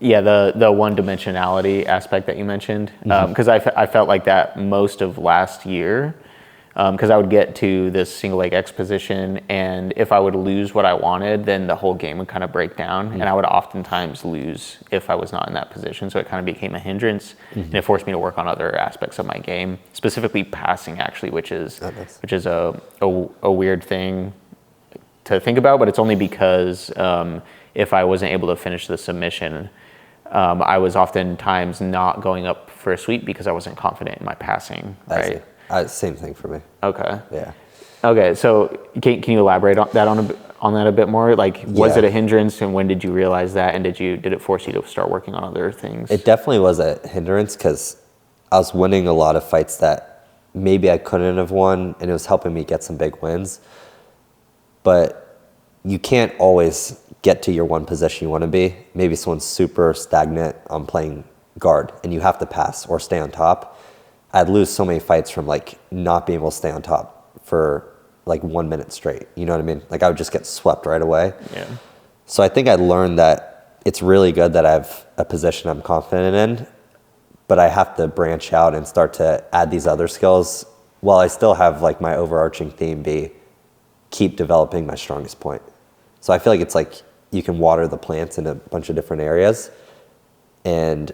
Yeah, the one-dimensionality aspect that you mentioned, because I felt like that most of last year, because I would get to this single leg X position, and if I would lose what I wanted, then the whole game would kind of break down, and I would oftentimes lose if I was not in that position, so it kind of became a hindrance, and it forced me to work on other aspects of my game, specifically passing, actually, which is a weird thing to think about, but it's only because if I wasn't able to finish the submission, I was oftentimes not going up for a sweep because I wasn't confident in my passing, right? Same thing for me. Okay. Yeah. Okay, so can you elaborate on that a bit more? Like, was it a hindrance, and when did you realize that, and did it force you to start working on other things? It definitely was a hindrance because I was winning a lot of fights that maybe I couldn't have won, and it was helping me get some big wins. But you can't always get to your one position you want to be. Maybe someone's super stagnant on playing guard, and you have to pass or stay on top. I'd lose so many fights from like not being able to stay on top for like 1 minute straight. You know what I mean? Like I would just get swept right away. Yeah. So I think I learned that it's really good that I have a position I'm confident in, but I have to branch out and start to add these other skills while I still have like my overarching theme be keep developing my strongest point. So I feel like it's like you can water the plants in a bunch of different areas, and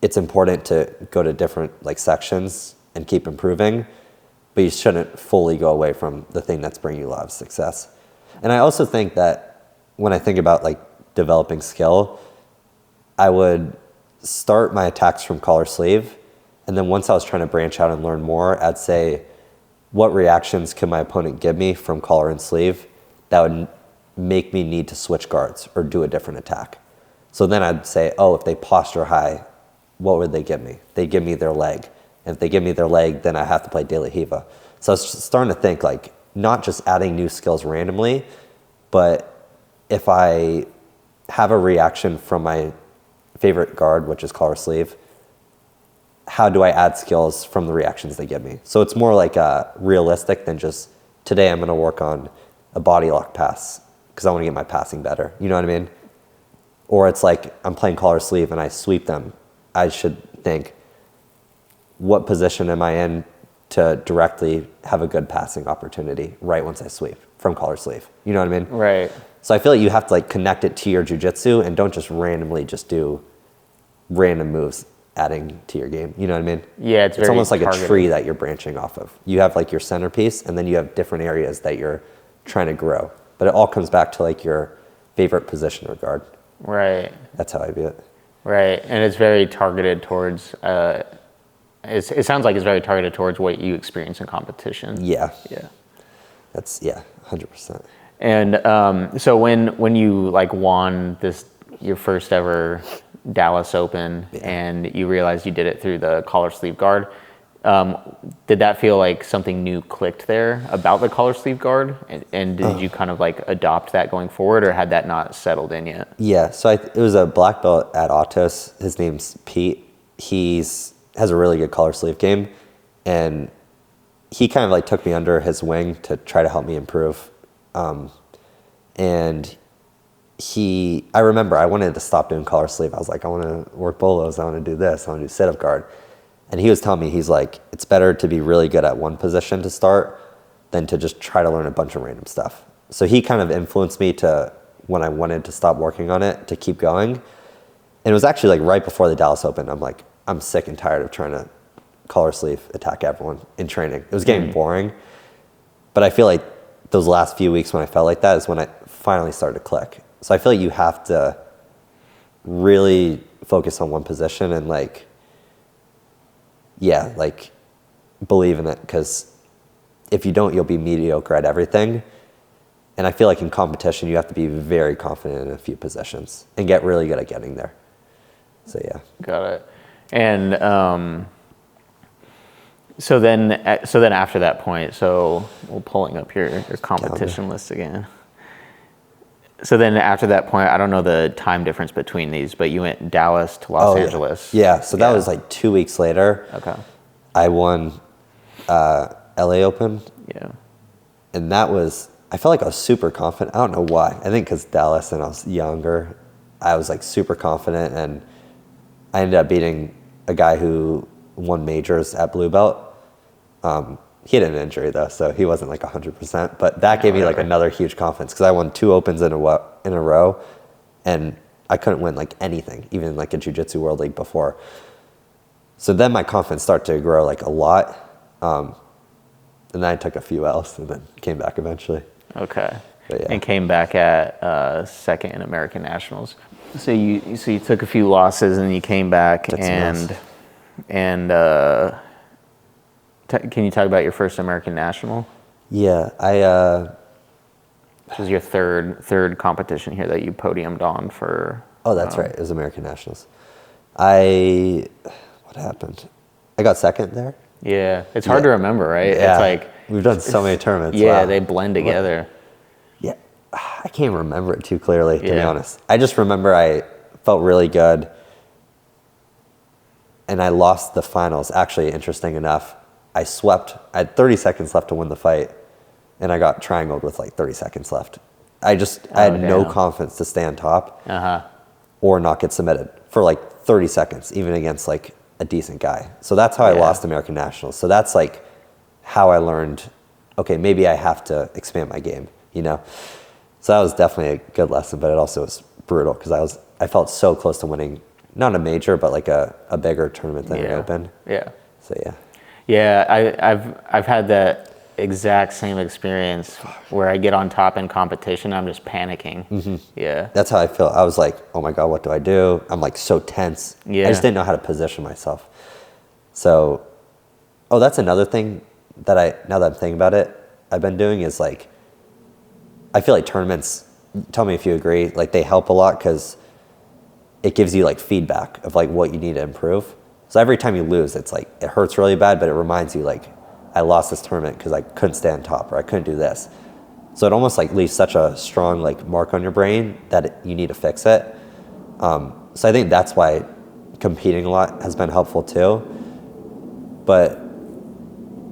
it's important to go to different like sections and keep improving, but you shouldn't fully go away from the thing that's bringing you a lot of success. And I also think that when I think about like developing skill, I would start my attacks from collar sleeve, and then once I was trying to branch out and learn more, I'd say, what reactions could my opponent give me from collar and sleeve that would make me need to switch guards or do a different attack? So then I'd say, oh, if they posture high, what would they give me? They give me their leg. And if they give me their leg, then I have to play De La Hiva. So I was starting to think like, not just adding new skills randomly, but if I have a reaction from my favorite guard, which is collar sleeve, how do I add skills from the reactions they give me? So it's more like realistic than just, today I'm gonna work on a body lock pass because I wanna get my passing better. You know what I mean? Or it's like, I'm playing collar sleeve and I sweep them. I should think, what position am I in to directly have a good passing opportunity right once I sweep from collar sleeve? You know what I mean? Right. So I feel like you have to like connect it to your jiu-jitsu and don't just randomly just do random moves adding to your game. You know what I mean? Yeah, it's almost like targeted. a tree that you're branching off of. You have like your centerpiece, and then you have different areas that you're trying to grow. But it all comes back to like your favorite position or guard. Right. That's how I view it. Right, and it's very targeted towards, it sounds like it's very targeted towards what you experience in competition. Yeah. Yeah. That's, 100%. And so when you like won your first ever Dallas Open, and you realized you did it through the collar sleeve guard, did that feel like something new clicked there about the collar sleeve guard? And did you kind of like adopt that going forward, or had that not settled in yet? Yeah, so it was a black belt at Autos. His name's Pete. Has a really good collar sleeve game, and he kind of like took me under his wing to try to help me improve. And I remember I wanted to stop doing collar sleeve. I was like, I want to work bolos. I want to do this. I want to do sit-up guard. And he was telling me, he's like, it's better to be really good at one position to start than to just try to learn a bunch of random stuff. So he kind of influenced me to, when I wanted to stop working on it, to keep going. And it was actually like right before the Dallas Open. I'm like, I'm sick and tired of trying to collar sleeve attack everyone in training. It was getting boring. But I feel like those last few weeks when I felt like that is when I finally started to click. So I feel like you have to really focus on one position and like, believe in it, because if you don't, you'll be mediocre at everything. And I feel like in competition, you have to be very confident in a few positions and get really good at getting there. So yeah. Got it. And so then after that point, so we're pulling up your competition list again. So then after that point, I don't know the time difference between these, but you went Dallas to Los Angeles. Yeah, so that was like 2 weeks later. Okay. I won LA Open. Yeah. And that was, I felt like I was super confident. I don't know why. I think because Dallas and I was younger. I was like super confident, and I ended up beating a guy who won majors at blue belt. He had an injury though, so he wasn't like 100%, but that gave me like another huge confidence because I won 2 opens in a row, and I couldn't win like anything, even like a jiu-jitsu world league before. So then my confidence started to grow like a lot. And then I took a few L's and then came back eventually. Okay. But yeah. And came back at second in American Nationals. So you took a few losses and you came back can you talk about your first American National? Yeah, This was your third competition here that you podiumed on for. Oh, that's right. It was American Nationals. What happened? I got second there. Yeah, it's hard to remember, right? Yeah. It's like we've done so many tournaments. Yeah, wow. they blend together. Yeah, I can't remember it too clearly, to be honest. I just remember I felt really good, and I lost the finals. Actually, interesting enough, I had 30 seconds left to win the fight, and I got triangled with like 30 seconds left. I had no confidence to stay on top or not get submitted for like 30 seconds, even against like a decent guy. So that's how I lost American Nationals. So that's like how I learned, okay, maybe I have to expand my game, you know? So that was definitely a good lesson, but it also was brutal because I felt so close to winning, not a major, but like a bigger tournament than an open. Yeah. So yeah. Yeah, I've had that exact same experience where I get on top in competition, I'm just panicking. Mm-hmm. Yeah. That's how I feel. I was like, oh my God, what do I do? I'm like so tense. Yeah. I just didn't know how to position myself. So, that's another thing that now that I'm thinking about it, I've been doing is like, I feel like tournaments, tell me if you agree, like they help a lot because it gives you like feedback of like what you need to improve. So every time you lose, it's like, it hurts really bad, but it reminds you like, I lost this tournament because I couldn't stay on top or I couldn't do this. So it almost like leaves such a strong like mark on your brain that you need to fix it. So I think that's why competing a lot has been helpful too. But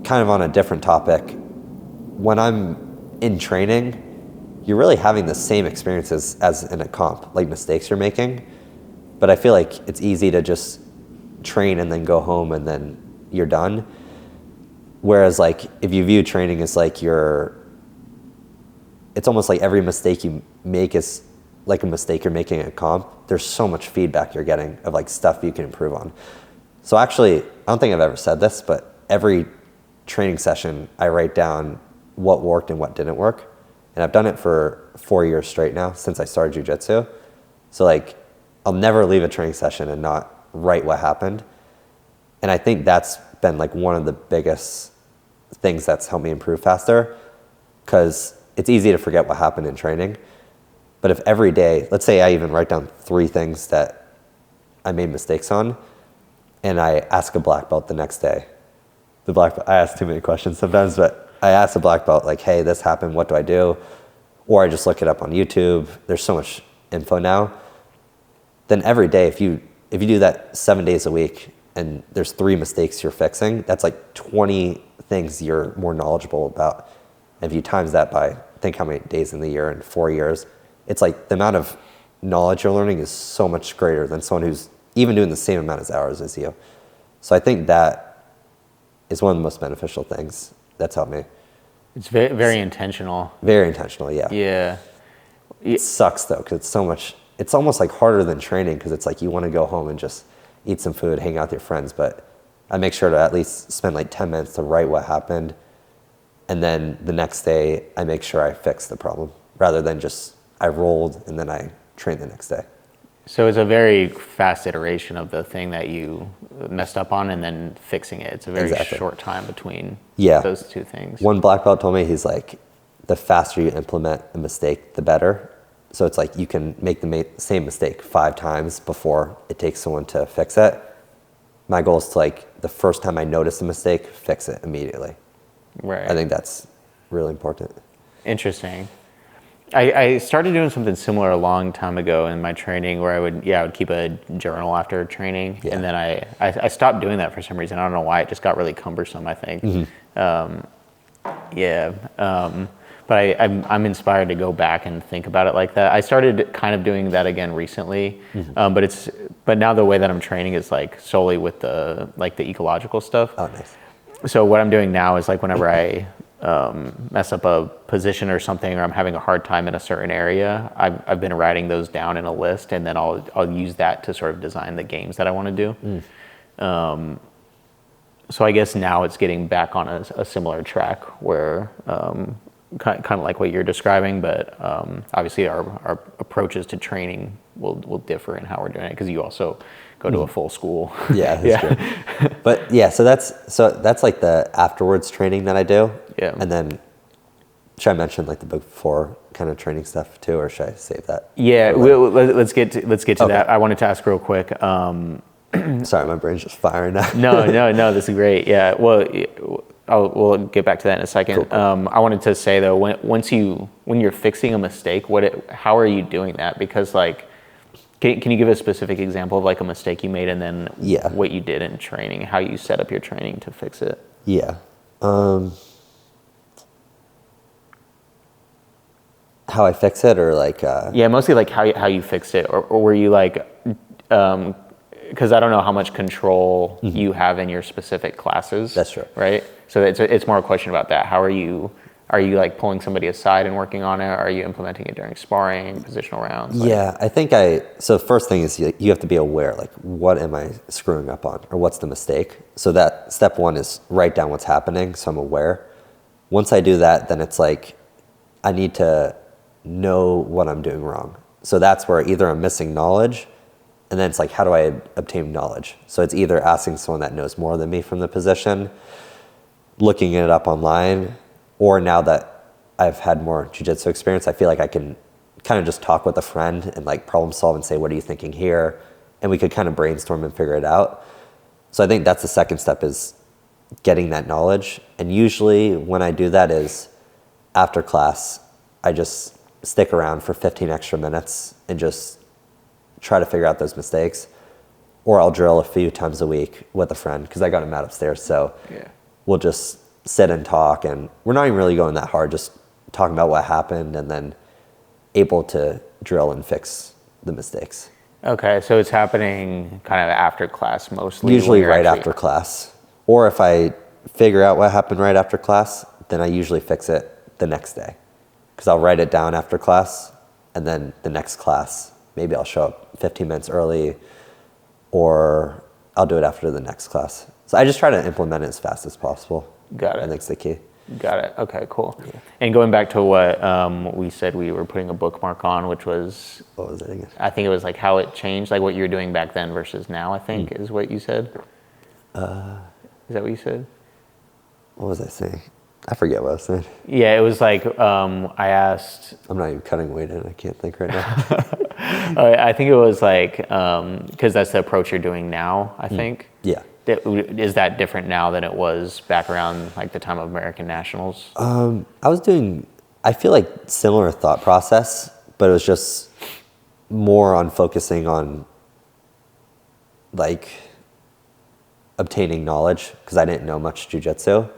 kind of on a different topic, when I'm in training, you're really having the same experiences as in a comp, like mistakes you're making. But I feel like it's easy to just train and then go home and then you're done. Whereas like if you view training as like it's almost like every mistake you make is like a mistake you're making at a comp. There's so much feedback you're getting of like stuff you can improve on. So actually, I don't think I've ever said this, but every training session I write down what worked and what didn't work. And I've done it for 4 years straight now since I started jiu-jitsu. So like I'll never leave a training session and not write what happened. And I think that's been like one of the biggest things that's helped me improve faster, because it's easy to forget what happened in training. But if every day, let's say I even write down 3 things that I made mistakes on, and I ask a black belt the next day, I ask too many questions sometimes, but I ask the black belt like, hey, this happened, what do I do? Or I just look it up on YouTube. There's so much info now. Then every day, if you do that 7 days a week and there's 3 mistakes you're fixing, that's like 20 things you're more knowledgeable about. And if you times that by, think how many days in the year in 4 years, it's like the amount of knowledge you're learning is so much greater than someone who's even doing the same amount of hours as you. So I think that is one of the most beneficial things that's helped me. It's very, very intentional. Very intentional, yeah. Yeah. It sucks though, because it's almost like harder than training, because it's like you want to go home and just eat some food, hang out with your friends, but I make sure to at least spend like 10 minutes to write what happened. And then the next day, I make sure I fix the problem rather than just I rolled and then I trained the next day. So it's a very fast iteration of the thing that you messed up on and then fixing it. It's a very short time between those two things. One black belt told me, he's like, the faster you implement a mistake, the better. So it's like you can make the same mistake 5 times before it takes someone to fix it. My goal is to like, the first time I notice a mistake, fix it immediately. Right. I think that's really important. Interesting. I started doing something similar a long time ago in my training where I would keep a journal after training. Yeah. And then I stopped doing that for some reason. I don't know why. It just got really cumbersome, I think. Mm-hmm. but I'm inspired to go back and think about it like that. I started kind of doing that again recently, but now the way that I'm training is like solely with the ecological stuff. Oh, nice. So what I'm doing now is like whenever I mess up a position or something, or I'm having a hard time in a certain area, I've been writing those down in a list, and then I'll use that to sort of design the games that I want to do. So I guess now it's getting back on a similar track where kind of like what you're describing, but obviously our approaches to training will differ in how we're doing it, because you also go to a full school. Yeah, that's true. But yeah, so that's like the afterwards training that I do. Yeah. And then should I mention like the before kind of training stuff too, or should I save that? Yeah, let's get to Okay. that. I wanted to ask real quick. Sorry, my brain's just firing now. No, this is great. Yeah, well, we'll get back to that in a second. Cool. I wanted to say though, when you're fixing a mistake, how are you doing that? Because like, can you give a specific example of like a mistake you made, and then what you did in training, how you set up your training to fix it? Yeah. How I fix it, or like Yeah, mostly like how you fixed it, or were you like, because I don't know how much control you have in your specific classes. That's true. Right? So it's more a question about that. How are you like pulling somebody aside and working on it? Are you implementing it during sparring, positional rounds? Yeah, I think so first thing is you have to be aware, like, what am I screwing up on, or what's the mistake? So that step one is write down what's happening so I'm aware. Once I do that, then it's like I need to know what I'm doing wrong. So that's where either I'm missing knowledge, and then it's like, how do I obtain knowledge? So it's either asking someone that knows more than me from the position, looking it up online, or now that I've had more jiu-jitsu experience, I feel like I can kind of just talk with a friend and like problem solve and say, what are you thinking here? And we could kind of brainstorm and figure it out. So I think that's the second step, is getting that knowledge. And usually when I do that is after class, I just stick around for 15 extra minutes and just try to figure out those mistakes. Or I'll drill a few times a week with a friend, because I got a mat upstairs. So we'll just sit and talk, and we're not even really going that hard, just talking about what happened, and then able to drill and fix the mistakes. Okay, so it's happening kind of after class mostly? Usually right after class. Or if I figure out what happened right after class, then I usually fix it the next day, because I'll write it down after class, and then the next class, maybe I'll show up 15 minutes early, or I'll do it after the next class. So I just try to implement it as fast as possible. Got it. I think it's the key. Got it. Okay, cool. Yeah. And going back to what we said we were putting a bookmark on, which was... What was it again? I think it was like how it changed, like what you were doing back then versus now, I think is what you said. Is that what you said? What was I saying? I forget what I was saying. Yeah, it was like I asked... I'm not even cutting weight in. I can't think right now. I think it was like, because that's the approach you're doing now, I think. Yeah. Is that different now than it was back around like the time of American Nationals? I feel like similar thought process, but it was just more on focusing on like obtaining knowledge, because I didn't know much jiu-jitsu.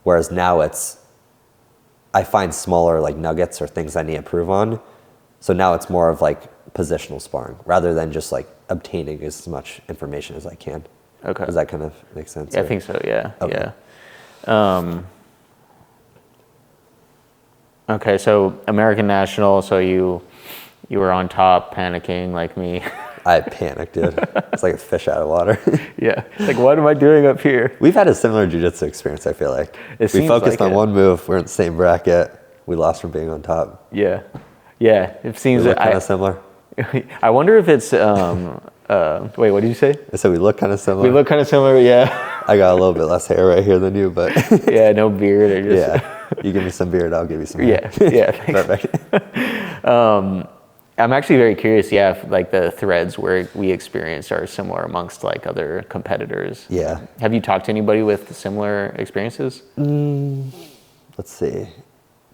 Whereas now I find smaller like nuggets or things I need to improve on. So now it's more of like positional sparring rather than just like obtaining as much information as I can. Okay. Does that kind of make sense? Yeah, I think so, yeah. Okay. Yeah. Okay, so American National, so you were on top panicking like me. I panicked, dude. It's like a fish out of water. Yeah. Like, what am I doing up here? We've had a similar jiu-jitsu experience, I feel like. We focused on one move. We're in the same bracket. We lost from being on top. Yeah. Yeah. It seems that kind of similar. I wonder if it's wait, what did you say? I said we look kind of similar. We look kind of similar, yeah. I got a little bit less hair right here than you, but yeah, no beard or just yeah. You give me some beard, I'll give you some hair. Yeah. Perfect. I'm actually very curious, if like the threads where we experienced are similar amongst like other competitors. Yeah. Have you talked to anybody with similar experiences? Let's see.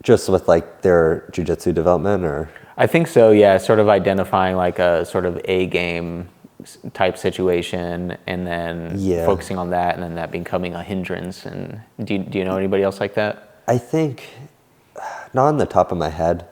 Just with like their jiu-jitsu development, or? I think so, yeah. Sort of identifying like a sort of A game type situation, and then focusing on that, and then that becoming a hindrance. And do you know anybody else like that? I think Not on the top of my head.